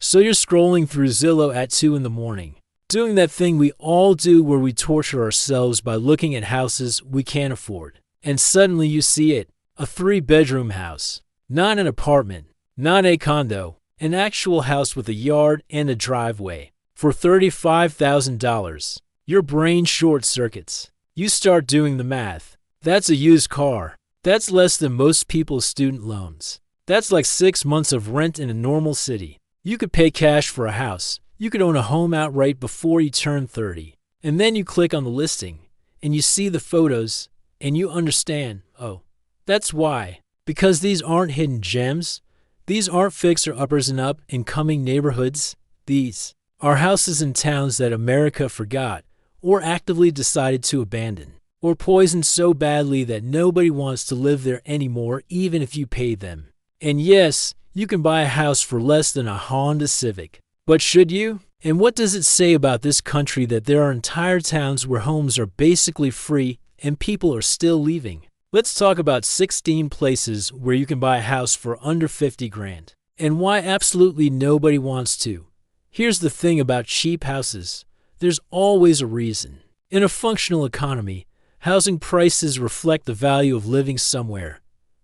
So you're scrolling through Zillow at 2 in the morning, doing that thing we all do where we torture ourselves by looking at houses we can't afford. And suddenly you see it, a 3-bedroom house. Not an apartment, not a condo, an actual house with a yard and a driveway. For $35,000. Your brain short circuits. You start doing the math. That's a used car. That's less than most people's student loans. That's like 6 months of rent in a normal city. You could pay cash for a house. You could own a home outright before you turn 30. And then you click on the listing, and you see the photos, and you understand, oh, that's why. Because these aren't hidden gems. These aren't fixer-uppers in up-and-coming neighborhoods. These are houses in towns that America forgot, or actively decided to abandon, or poisoned so badly that nobody wants to live there anymore even if you pay them. And yes, you can buy a house for less than a Honda Civic. But should you? And what does it say about this country that there are entire towns where homes are basically free and people are still leaving? Let's talk about 16 places where you can buy a house for under 50 grand. And why absolutely nobody wants to. Here's the thing about cheap houses. There's always a reason. In a functional economy, housing prices reflect the value of living somewhere.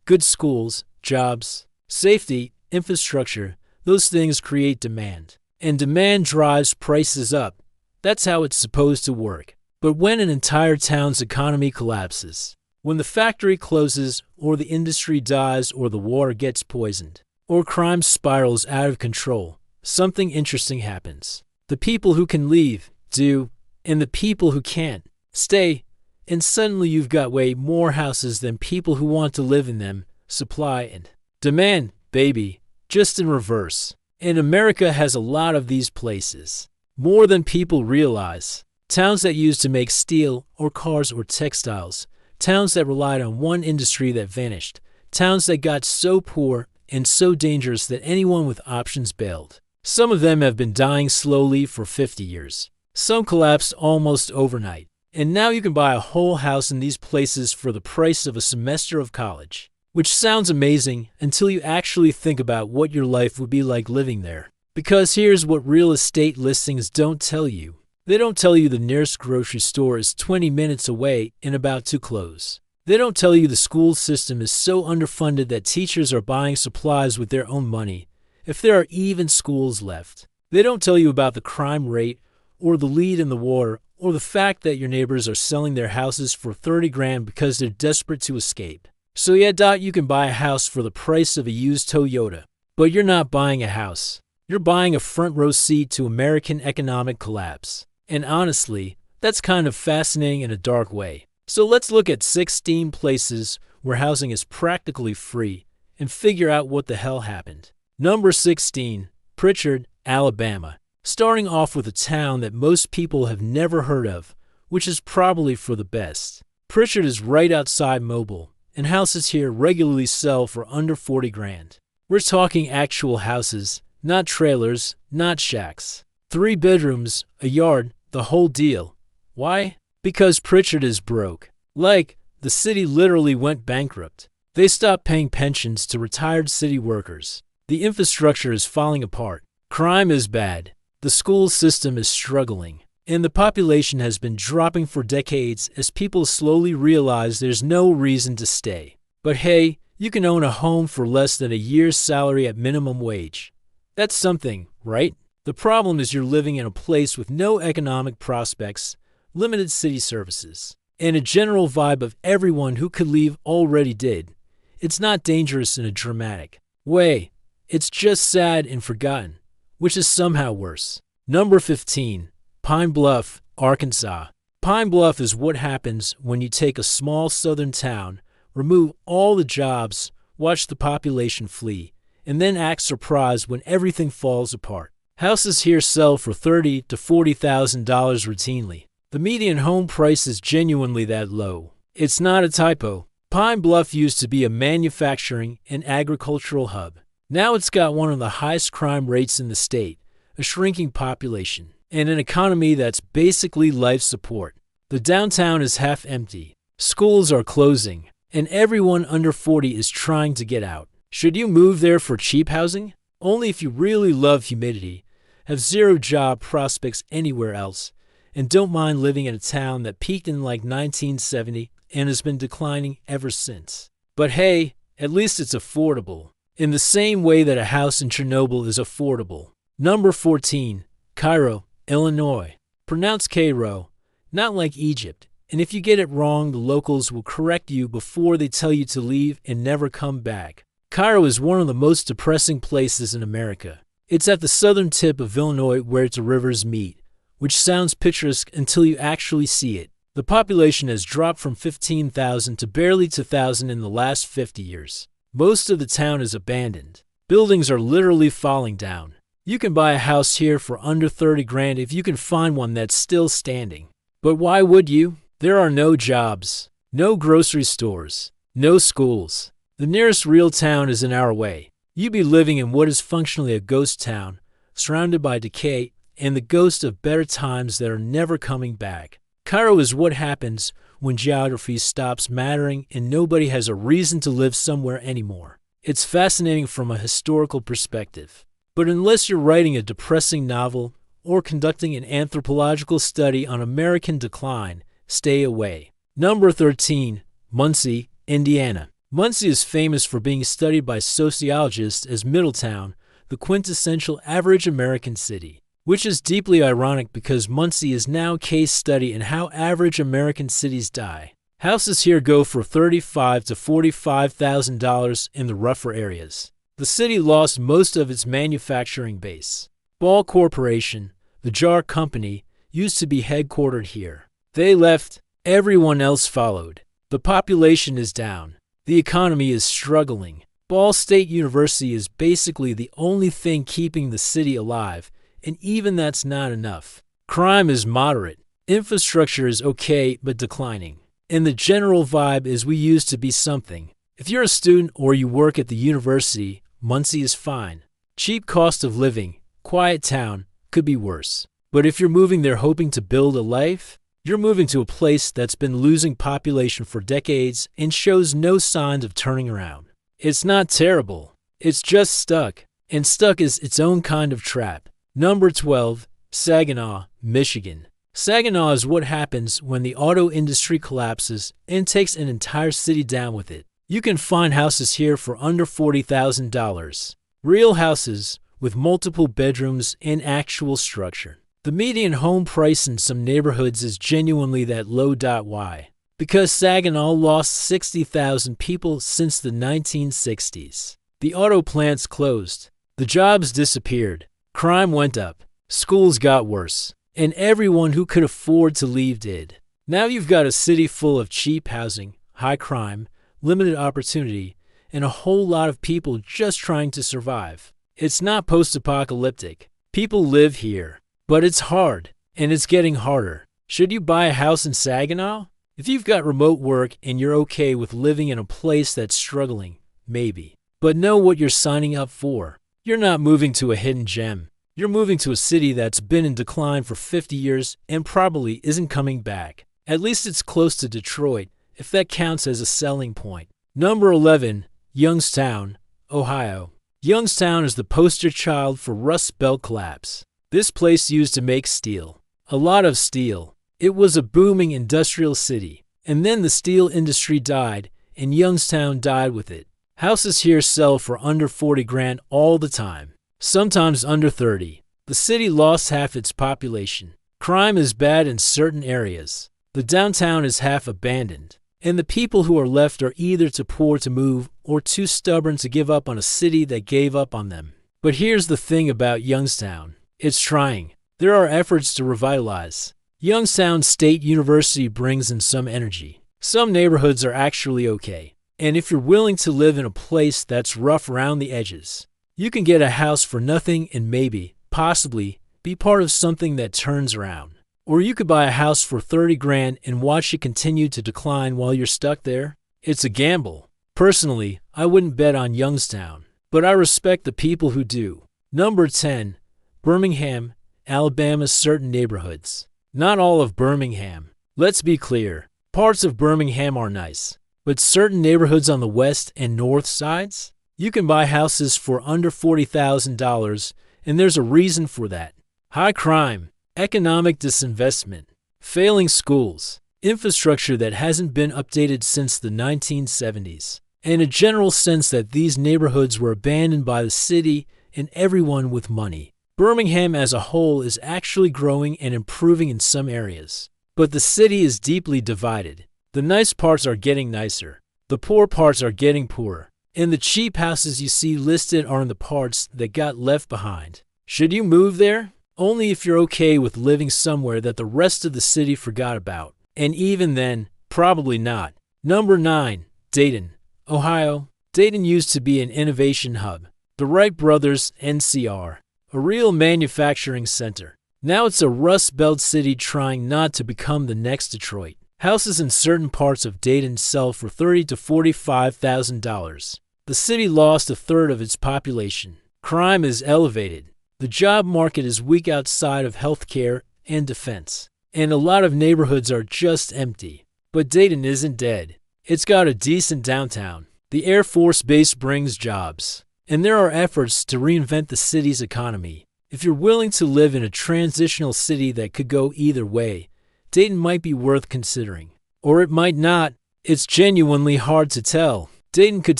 Good schools, jobs, safety, infrastructure, those things create demand. And demand drives prices up. That's how it's supposed to work. But when an entire town's economy collapses, when the factory closes, or the industry dies, or the water gets poisoned, or crime spirals out of control, something interesting happens. The people who can leave do, and the people who can't stay, and suddenly you've got way more houses than people who want to live in them. Supply and demand, baby, just in reverse. And America has a lot of these places. More than people realize. Towns that used to make steel or cars or textiles. Towns that relied on one industry that vanished. Towns that got so poor and so dangerous that anyone with options bailed. Some of them have been dying slowly for 50 years. Some collapsed almost overnight. And now you can buy a whole house in these places for the price of a semester of college. Which sounds amazing until you actually think about what your life would be like living there. Because here's what real estate listings don't tell you. They don't tell you the nearest grocery store is 20 minutes away and about to close. They don't tell you the school system is so underfunded that teachers are buying supplies with their own money, if there are even schools left. They don't tell you about the crime rate, or the lead in the water, or the fact that your neighbors are selling their houses for 30 grand because they're desperate to escape. So yeah, you can buy a house for the price of a used Toyota. But you're not buying a house. You're buying a front row seat to American economic collapse. And honestly, that's kind of fascinating in a dark way. So let's look at 16 places where housing is practically free and figure out what the hell happened. Number 16, Prichard, Alabama. Starting off with a town that most people have never heard of, which is probably for the best. Prichard is right outside Mobile, and houses here regularly sell for under 40 grand. We're talking actual houses, not trailers, not shacks. 3 bedrooms, a yard, the whole deal. Why? Because Prichard is broke. Like, the city literally went bankrupt. They stopped paying pensions to retired city workers. The infrastructure is falling apart. Crime is bad. The school system is struggling. And the population has been dropping for decades as people slowly realize there's no reason to stay. But hey, you can own a home for less than a year's salary at minimum wage. That's something, right? The problem is you're living in a place with no economic prospects, limited city services, and a general vibe of everyone who could leave already did. It's not dangerous in a dramatic way. It's just sad and forgotten, which is somehow worse. Number 15. Pine Bluff, Arkansas. Pine Bluff is what happens when you take a small southern town, remove all the jobs, watch the population flee, and then act surprised when everything falls apart. Houses here sell for $30,000 to $40,000 routinely. The median home price is genuinely that low. It's not a typo. Pine Bluff used to be a manufacturing and agricultural hub. Now it's got one of the highest crime rates in the state, a shrinking population, and an economy that's basically life support. The downtown is half empty. Schools are closing, and everyone under 40 is trying to get out. Should you move there for cheap housing? Only if you really love humidity, have zero job prospects anywhere else, and don't mind living in a town that peaked in like 1970 and has been declining ever since. But hey, at least it's affordable, in the same way that a house in Chernobyl is affordable. Number 14. Cairo, Illinois. Pronounced Cairo, not like Egypt, and if you get it wrong, the locals will correct you before they tell you to leave and never come back. Cairo is one of the most depressing places in America. It's at the southern tip of Illinois where its rivers meet, which sounds picturesque until you actually see it. The population has dropped from 15,000 to barely 2,000 in the last 50 years. Most of the town is abandoned. Buildings are literally falling down. You can buy a house here for under 30 grand if you can find one that's still standing. But why would you? There are no jobs, no grocery stores, no schools. The nearest real town is an hour away. You'd be living in what is functionally a ghost town, surrounded by decay and the ghost of better times that are never coming back. Cairo is what happens when geography stops mattering and nobody has a reason to live somewhere anymore. It's fascinating from a historical perspective. But unless you're writing a depressing novel or conducting an anthropological study on American decline, stay away. Number 13. Muncie, Indiana. Muncie is famous for being studied by sociologists as Middletown, the quintessential average American city. Which is deeply ironic because Muncie is now a case study in how average American cities die. Houses here go for $35,000 to $45,000 in the rougher areas. The city lost most of its manufacturing base. Ball Corporation, the jar company, used to be headquartered here. They left, everyone else followed. The population is down. The economy is struggling. Ball State University is basically the only thing keeping the city alive, and even that's not enough. Crime is moderate. Infrastructure is okay but declining. And the general vibe is we used to be something. If you're a student or you work at the university, Muncie is fine. Cheap cost of living, quiet town, could be worse. But if you're moving there hoping to build a life, you're moving to a place that's been losing population for decades and shows no signs of turning around. It's not terrible. It's just stuck. And stuck is its own kind of trap. Number 12. Saginaw, Michigan. Saginaw is what happens when the auto industry collapses and takes an entire city down with it. You can find houses here for under $40,000. Real houses with multiple bedrooms and actual structure. The median home price in some neighborhoods is genuinely that low. Why? Because Saginaw lost 60,000 people since the 1960s. The auto plants closed. The jobs disappeared. Crime went up, schools got worse, and everyone who could afford to leave did. Now you've got a city full of cheap housing, high crime, limited opportunity, and a whole lot of people just trying to survive. It's not post-apocalyptic. People live here, but it's hard, and it's getting harder. Should you buy a house in Saginaw? If you've got remote work and you're okay with living in a place that's struggling, maybe. But know what you're signing up for. You're not moving to a hidden gem. You're moving to a city that's been in decline for 50 years and probably isn't coming back. At least it's close to Detroit, if that counts as a selling point. Number 11. Youngstown, Ohio. Youngstown is the poster child for Rust Belt collapse. This place used to make steel. A lot of steel. It was a booming industrial city. And then the steel industry died, and Youngstown died with it. Houses here sell for under 40 grand all the time, sometimes under 30. The city lost half its population. Crime is bad in certain areas. The downtown is half abandoned. And the people who are left are either too poor to move or too stubborn to give up on a city that gave up on them. But here's the thing about Youngstown. It's trying. There are efforts to revitalize. Youngstown State University brings in some energy. Some neighborhoods are actually okay. And if you're willing to live in a place that's rough around the edges, you can get a house for nothing and maybe, possibly, be part of something that turns around. Or you could buy a house for 30 grand and watch it continue to decline while you're stuck there. It's a gamble. Personally, I wouldn't bet on Youngstown, but I respect the people who do. Number 10. Birmingham, Alabama's certain neighborhoods. Not all of Birmingham. Let's be clear. Parts of Birmingham are nice. But certain neighborhoods on the west and north sides? You can buy houses for under $40,000, and there's a reason for that. High crime, economic disinvestment, failing schools, infrastructure that hasn't been updated since the 1970s, and a general sense that these neighborhoods were abandoned by the city and everyone with money. Birmingham as a whole is actually growing and improving in some areas, but the city is deeply divided. The nice parts are getting nicer, the poor parts are getting poorer, and the cheap houses you see listed are in the parts that got left behind. Should you move there? Only if you're okay with living somewhere that the rest of the city forgot about. And even then, probably not. Number 9. Dayton, Ohio. Dayton used to be an innovation hub. The Wright brothers, NCR. A real manufacturing center. Now it's a Rust Belt city trying not to become the next Detroit. Houses in certain parts of Dayton sell for $30,000 to $45,000. The city lost a third of its population. Crime is elevated. The job market is weak outside of healthcare and defense. And a lot of neighborhoods are just empty. But Dayton isn't dead. It's got a decent downtown. The Air Force Base brings jobs. And there are efforts to reinvent the city's economy. If you're willing to live in a transitional city that could go either way, Dayton might be worth considering. Or it might not. It's genuinely hard to tell. Dayton could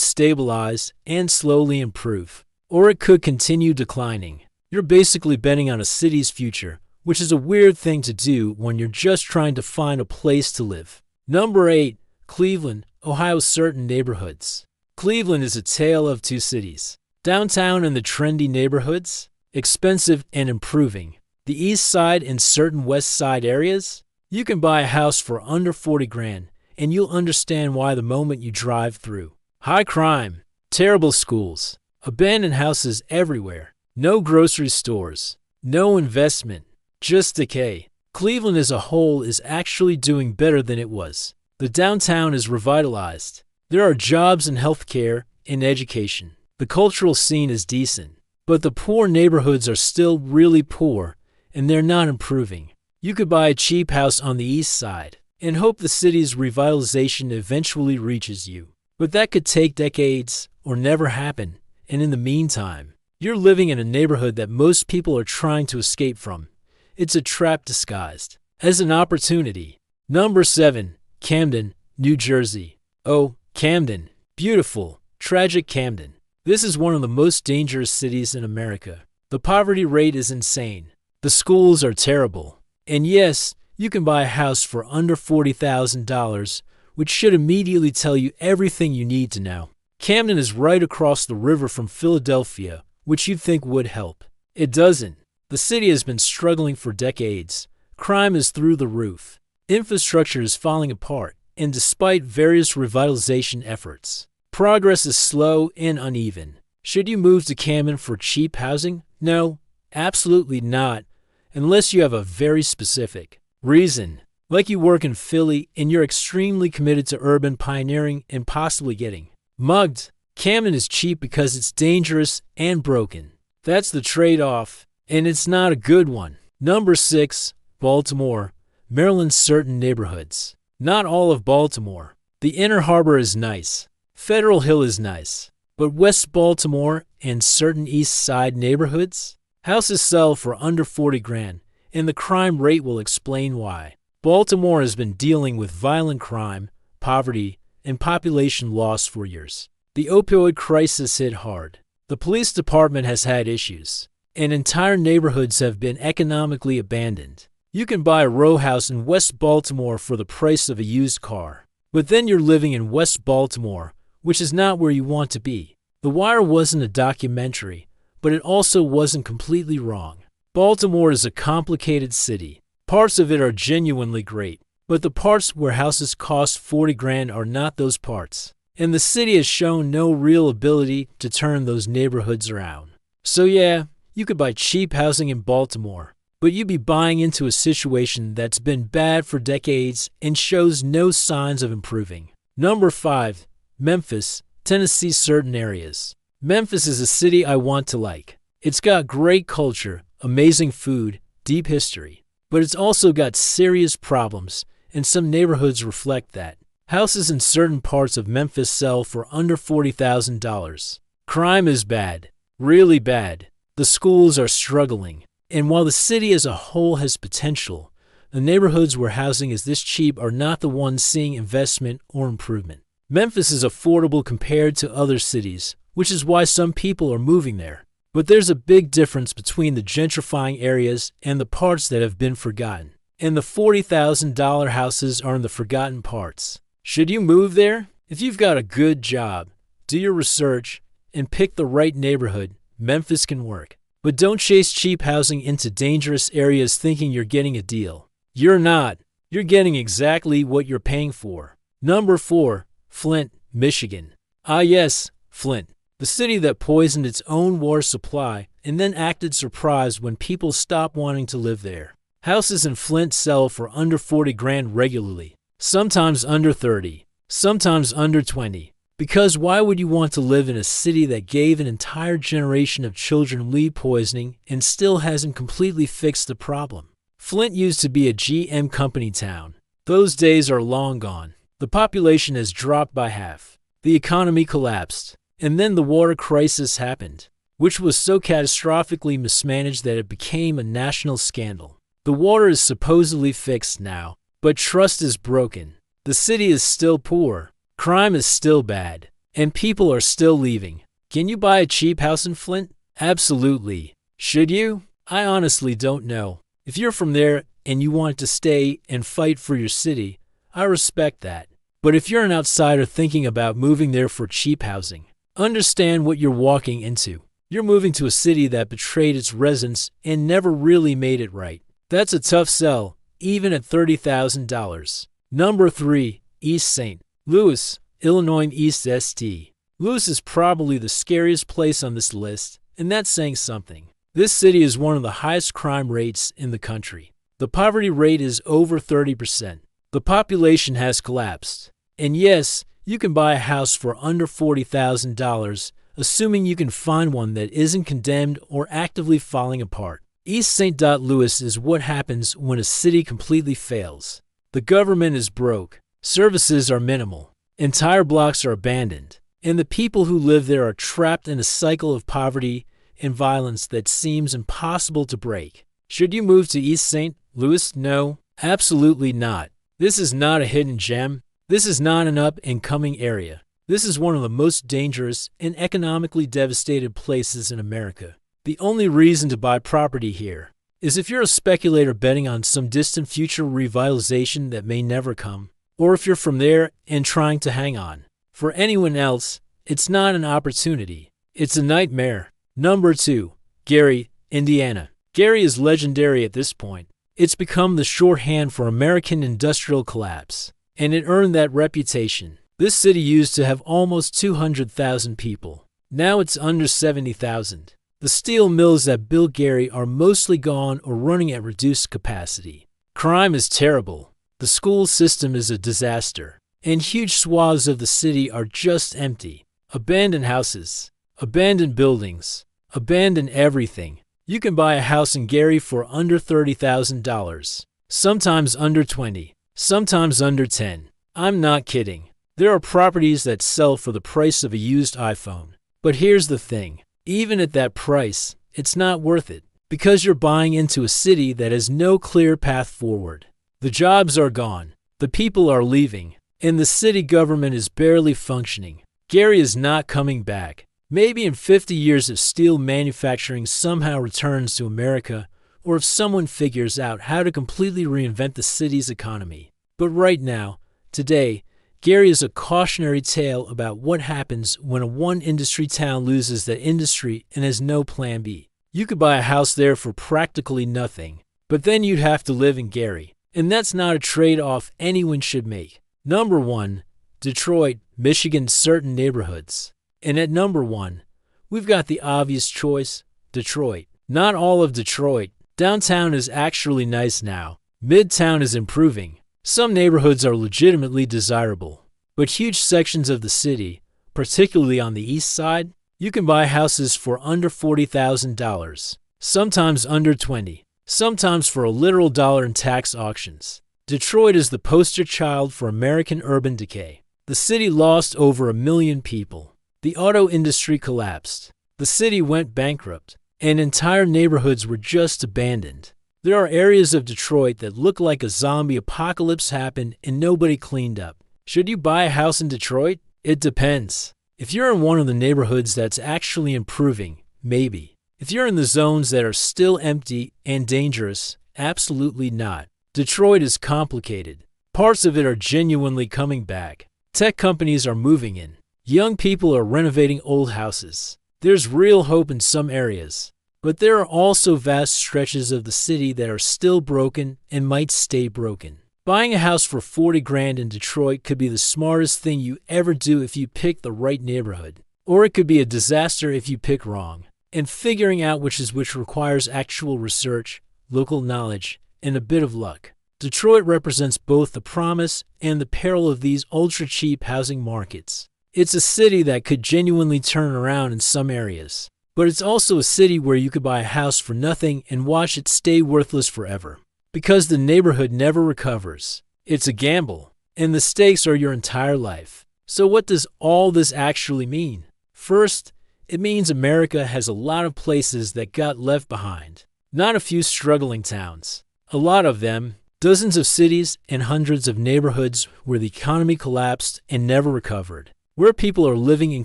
stabilize and slowly improve. Or it could continue declining. You're basically betting on a city's future, which is a weird thing to do when you're just trying to find a place to live. Number 8. Cleveland, Ohio. Certain neighborhoods. Cleveland is a tale of two cities. Downtown and the trendy neighborhoods, expensive and improving. The east side and certain west side areas, you can buy a house for under $40,000, and you'll understand why the moment you drive through. High crime, terrible schools, abandoned houses everywhere, no grocery stores, no investment, just decay. Cleveland as a whole is actually doing better than it was. The downtown is revitalized. There are jobs in healthcare and education. The cultural scene is decent, but the poor neighborhoods are still really poor, and they're not improving. You could buy a cheap house on the east side and hope the city's revitalization eventually reaches you. But that could take decades or never happen, and in the meantime, you're living in a neighborhood that most people are trying to escape from. It's a trap disguised as an opportunity. Number 7. Camden, New Jersey. Oh, Camden. Beautiful, tragic Camden. This is one of the most dangerous cities in America. The poverty rate is insane. The schools are terrible. And yes, you can buy a house for under $40,000, which should immediately tell you everything you need to know. Camden is right across the river from Philadelphia, which you'd think would help. It doesn't. The city has been struggling for decades. Crime is through the roof. Infrastructure is falling apart. And despite various revitalization efforts, progress is slow and uneven. Should you move to Camden for cheap housing? No, absolutely not, unless you have a very specific reason, like you work in Philly and you're extremely committed to urban pioneering and possibly getting mugged. Camden is cheap because it's dangerous and broken. That's the trade-off, and it's not a good one. Number 6. Baltimore, Maryland. Certain neighborhoods. Not all of Baltimore. The Inner Harbor is nice. Federal Hill is nice. But West Baltimore and certain East Side neighborhoods? Houses sell for under $40,000, and the crime rate will explain why. Baltimore has been dealing with violent crime, poverty, and population loss for years. The opioid crisis hit hard. The police department has had issues, and entire neighborhoods have been economically abandoned. You can buy a row house in West Baltimore for the price of a used car. But then you're living in West Baltimore, which is not where you want to be. The Wire wasn't a documentary, but it also wasn't completely wrong. Baltimore is a complicated city. Parts of it are genuinely great, but the parts where houses cost $40,000 are not those parts. And the city has shown no real ability to turn those neighborhoods around. So yeah, you could buy cheap housing in Baltimore, but you'd be buying into a situation that's been bad for decades and shows no signs of improving. Number 5. Memphis, Tennessee. Certain areas. Memphis is a city I want to like. It's got great culture, amazing food, deep history. But it's also got serious problems, and some neighborhoods reflect that. Houses in certain parts of Memphis sell for under $40,000. Crime is bad, really bad. The schools are struggling. And while the city as a whole has potential, the neighborhoods where housing is this cheap are not the ones seeing investment or improvement. Memphis is affordable compared to other cities, which is why some people are moving there. But there's a big difference between the gentrifying areas and the parts that have been forgotten. And the $40,000 houses are in the forgotten parts. Should you move there? If you've got a good job, do your research, and pick the right neighborhood, Memphis can work. But don't chase cheap housing into dangerous areas thinking you're getting a deal. You're not. You're getting exactly what you're paying for. Number 4. Flint, Michigan. Ah yes, Flint. The city that poisoned its own water supply and then acted surprised when people stopped wanting to live there. Houses in Flint sell for under 40 grand regularly, sometimes under 30, sometimes under 20. Because why would you want to live in a city that gave an entire generation of children lead poisoning and still hasn't completely fixed the problem? Flint used to be a GM company town. Those days are long gone. The population has dropped by half. The economy collapsed. And then the water crisis happened, which was so catastrophically mismanaged that it became a national scandal. The water is supposedly fixed now, but trust is broken. The city is still poor. Crime is still bad, and people are still leaving. Can you buy a cheap house in Flint? Absolutely. Should you? I honestly don't know. If you're from there and you want to stay and fight for your city, I respect that. But if you're an outsider thinking about moving there for cheap housing, understand what you're walking into. You're moving to a city that betrayed its residents and never really made it right. That's a tough sell, even at $30,000. Number 3. East St. Louis, Illinois East St. Louis is probably the scariest place on this list, and that's saying something. This city is one of the highest crime rates in the country. The poverty rate is over 30%. The population has collapsed. And yes, you can buy a house for under $40,000, assuming you can find one that isn't condemned or actively falling apart. East St. Louis is what happens when a city completely fails. The government is broke. Services are minimal. Entire blocks are abandoned. And the people who live there are trapped in a cycle of poverty and violence that seems impossible to break. Should you move to East St. Louis? No, absolutely not. This is not a hidden gem. This is not an up-and-coming area. This is one of the most dangerous and economically devastated places in America. The only reason to buy property here is if you're a speculator betting on some distant future revitalization that may never come, or if you're from there and trying to hang on. For anyone else, it's not an opportunity. It's a nightmare. Number 2. Gary, Indiana. Gary is legendary at this point. It's become the shorthand for American industrial collapse, and it earned that reputation. This city used to have almost 200,000 people. Now it's under 70,000. The steel mills that built Gary are mostly gone or running at reduced capacity. Crime is terrible. The school system is a disaster, and huge swaths of the city are just empty. Abandoned houses, abandoned buildings, abandoned everything. You can buy a house in Gary for under $30,000, sometimes under 20, sometimes under 10. I'm not kidding. There are properties that sell for the price of a used iPhone. But here's the thing. Even at that price, it's not worth it, because you're buying into a city that has no clear path forward. The jobs are gone, the people are leaving, and the city government is barely functioning. Gary is not coming back. Maybe in 50 years if steel manufacturing somehow returns to America, or if someone figures out how to completely reinvent the city's economy. But right now, today, Gary is a cautionary tale about what happens when a one-industry town loses that industry and has no plan B. You could buy a house there for practically nothing, but then you'd have to live in Gary. And that's not a trade-off anyone should make. Number 1, Detroit, Michigan, certain neighborhoods. And at number 1, we've got the obvious choice, Detroit. Not all of Detroit. Downtown is actually nice now. Midtown is improving. Some neighborhoods are legitimately desirable. But huge sections of the city, particularly on the east side, you can buy houses for under $40,000, sometimes under 20. Sometimes for a literal dollar in tax auctions. Detroit is the poster child for American urban decay. The city lost over 1 million people. The auto industry collapsed. The city went bankrupt, and entire neighborhoods were just abandoned. There are areas of Detroit that look like a zombie apocalypse happened and nobody cleaned up. Should you buy a house in Detroit? It depends. If you're in one of the neighborhoods that's actually improving, maybe. If you're in the zones that are still empty and dangerous, absolutely not. Detroit is complicated. Parts of it are genuinely coming back. Tech companies are moving in. Young people are renovating old houses. There's real hope in some areas. But there are also vast stretches of the city that are still broken and might stay broken. Buying a house for $40,000 in Detroit could be the smartest thing you ever do if you pick the right neighborhood. Or it could be a disaster if you pick wrong. And figuring out which is which requires actual research, local knowledge, and a bit of luck. Detroit represents both the promise and the peril of these ultra-cheap housing markets. It's a city that could genuinely turn around in some areas. But it's also a city where you could buy a house for nothing and watch it stay worthless forever. Because the neighborhood never recovers. It's a gamble, and the stakes are your entire life. So what does all this actually mean? First, it means America has a lot of places that got left behind. Not a few struggling towns. A lot of them, dozens of cities and hundreds of neighborhoods where the economy collapsed and never recovered. Where people are living in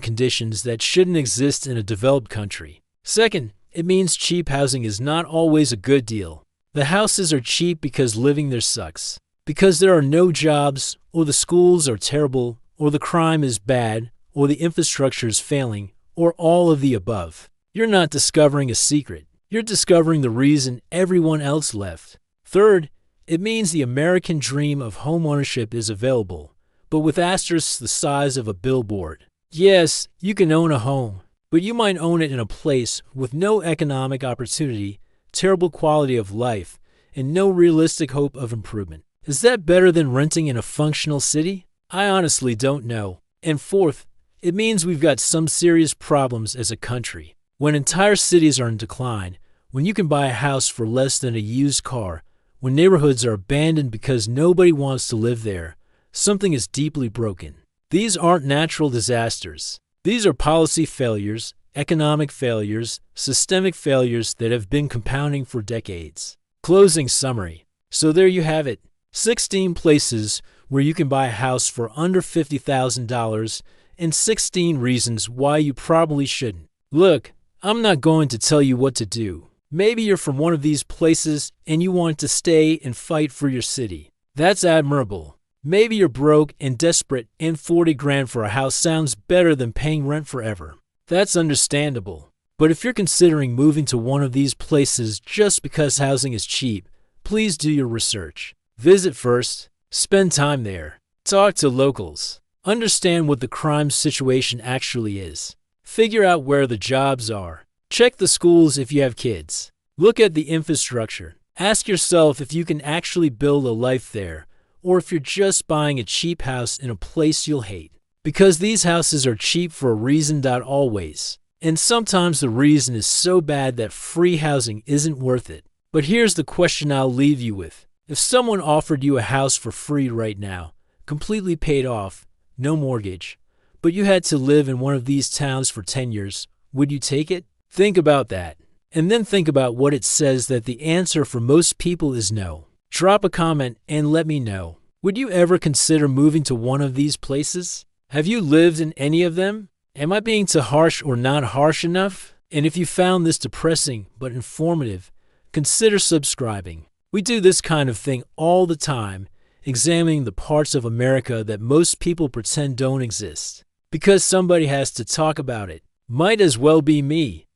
conditions that shouldn't exist in a developed country. Second, it means cheap housing is not always a good deal. The houses are cheap because living there sucks. Because there are no jobs, or the schools are terrible, or the crime is bad, or the infrastructure is failing, or all of the above. You're not discovering a secret. You're discovering the reason everyone else left. Third, it means the American dream of homeownership is available, but with asterisks the size of a billboard. Yes, you can own a home, but you might own it in a place with no economic opportunity, terrible quality of life, and no realistic hope of improvement. Is that better than renting in a functional city? I honestly don't know. And fourth, it means we've got some serious problems as a country. When entire cities are in decline, when you can buy a house for less than a used car, when neighborhoods are abandoned because nobody wants to live there, something is deeply broken. These aren't natural disasters. These are policy failures, economic failures, systemic failures that have been compounding for decades. Closing summary. So there you have it. 16 places where you can buy a house for under $50,000 and 16 reasons why you probably shouldn't. Look, I'm not going to tell you what to do. Maybe you're from one of these places and you want to stay and fight for your city. That's admirable. Maybe you're broke and desperate and $40,000 for a house sounds better than paying rent forever. That's understandable. But if you're considering moving to one of these places just because housing is cheap, please do your research. Visit first, spend time there, talk to locals, understand what the crime situation actually is, figure out where the jobs are, check the schools if you have kids, look at the infrastructure, ask yourself if you can actually build a life there, or if you're just buying a cheap house in a place you'll hate. Because these houses are cheap for a reason. Always. And sometimes the reason is so bad that free housing isn't worth it. But here's the question I'll leave you with. If someone offered you a house for free right now, completely paid off, no mortgage, but you had to live in one of these towns for 10 years, would you take it? Think about that. And then think about what it says that the answer for most people is no. Drop a comment and let me know. Would you ever consider moving to one of these places? Have you lived in any of them? Am I being too harsh or not harsh enough? And if you found this depressing but informative, consider subscribing. We do this kind of thing all the time, examining the parts of America that most people pretend don't exist. Because somebody has to talk about it. Might as well be me.